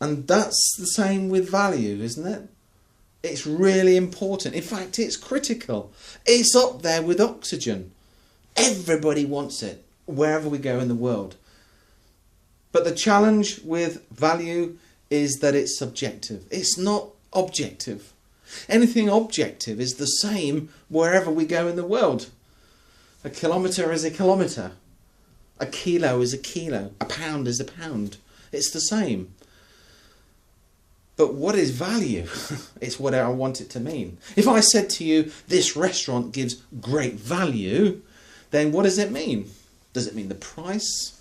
And that's the same with value, isn't it? It's really important. In fact, it's critical. It's up there with oxygen. Everybody wants it, wherever we go in the world. But the challenge with value is that it's subjective. It's not objective. Anything objective is the same wherever we go in the world. A kilometre is a kilometre. A kilo is a kilo. A pound is a pound. It's the same. But what is value? It's what I want it to mean. If I said to you, this restaurant gives great value, then what does it mean? Does it mean the price?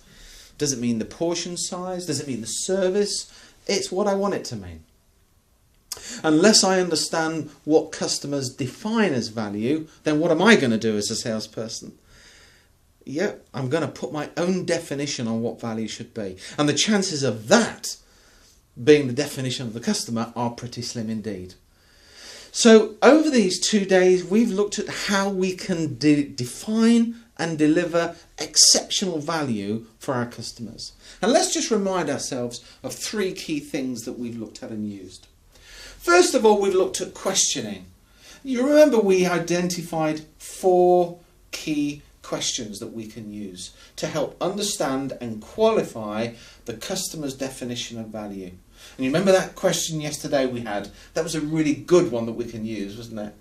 Does it mean the portion size? Does it mean the service? It's what I want it to mean. Unless I understand what customers define as value, then what am I going to do as a salesperson? Yeah, I'm going to put my own definition on what value should be. And the chances of that being the definition of the customer are pretty slim indeed. So over these 2 days, we've looked at how we can define and deliver exceptional value for our customers. And let's just remind ourselves of 3 key things that we've looked at and used. First of all, we've looked at questioning. You remember we identified 4 key questions that we can use to help understand and qualify the customer's definition of value. And you remember that question yesterday we had? That was a really good one that we can use, wasn't it?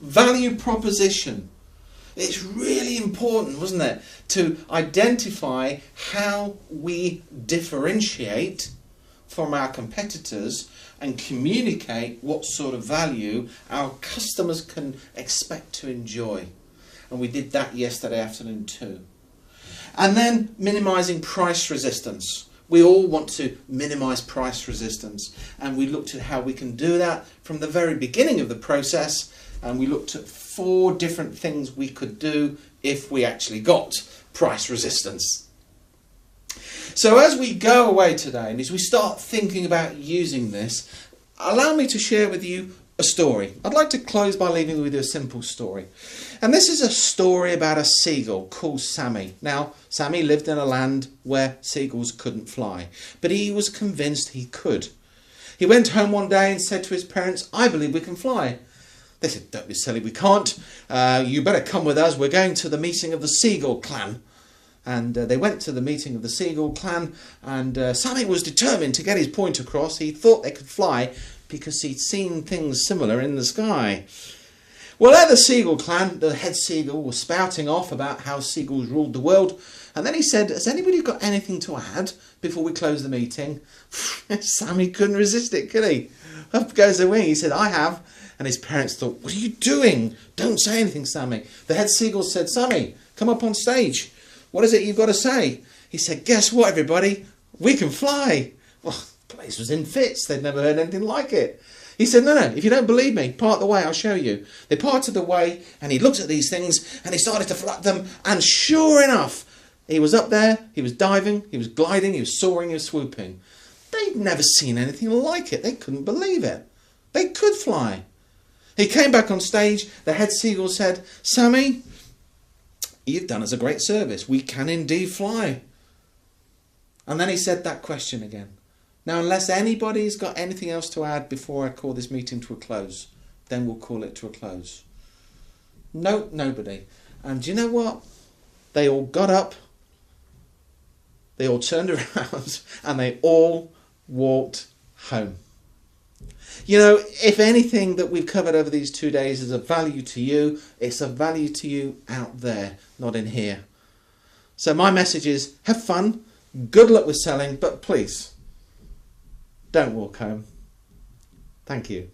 Value proposition. It's really important, wasn't it, to identify how we differentiate from our competitors and communicate what sort of value our customers can expect to enjoy. And we did that yesterday afternoon too. And then minimising price resistance. We all want to minimise price resistance, and we looked at how we can do that from the very beginning of the process, and we looked at 4 different things we could do if we actually got price resistance. So as we go away today, and as we start thinking about using this, allow me to share with you a story. I'd like to close by leaving with you a simple story. And this is a story about a seagull called Sammy. Now, Sammy lived in a land where seagulls couldn't fly, but he was convinced he could. He went home one day and said to his parents, "I believe we can fly." They said, "Don't be silly, we can't. You better come with us. We're going to the meeting of the Seagull clan." And they went to the meeting of the Seagull clan, and Sammy was determined to get his point across. He thought they could fly because he'd seen things similar in the sky. Well, at the Seagull clan, the head seagull was spouting off about how seagulls ruled the world. And then he said, "Has anybody got anything to add before we close the meeting?" Sammy couldn't resist it, could he? Up goes the wing. He said, "I have." And his parents thought, "What are you doing? Don't say anything, Sammy." The head seagull said, "Sammy, come up on stage. What is it you've got to say?" He said, "Guess what, everybody? We can fly." Well, the place was in fits. They'd never heard anything like it. He said, no, if you don't believe me, part the way, I'll show you. They parted the way, and he looked at these things, and he started to flap them, and sure enough, he was up there, he was diving, he was gliding, he was soaring, he was swooping. They'd never seen anything like it. They couldn't believe it. They could fly. He came back on stage. The head seagull said, "Sammy, you've done us a great service. We can indeed fly." And then he said that question again. Now, unless anybody's got anything else to add before I call this meeting to a close, then we'll call it to a close. No, nobody. And do you know what? They all got up, they all turned around, and they all walked home. You know, if anything that we've covered over these 2 days is of value to you, it's of value to you out there, not in here. So my message is, have fun, good luck with selling, but please, don't walk home. Thank you.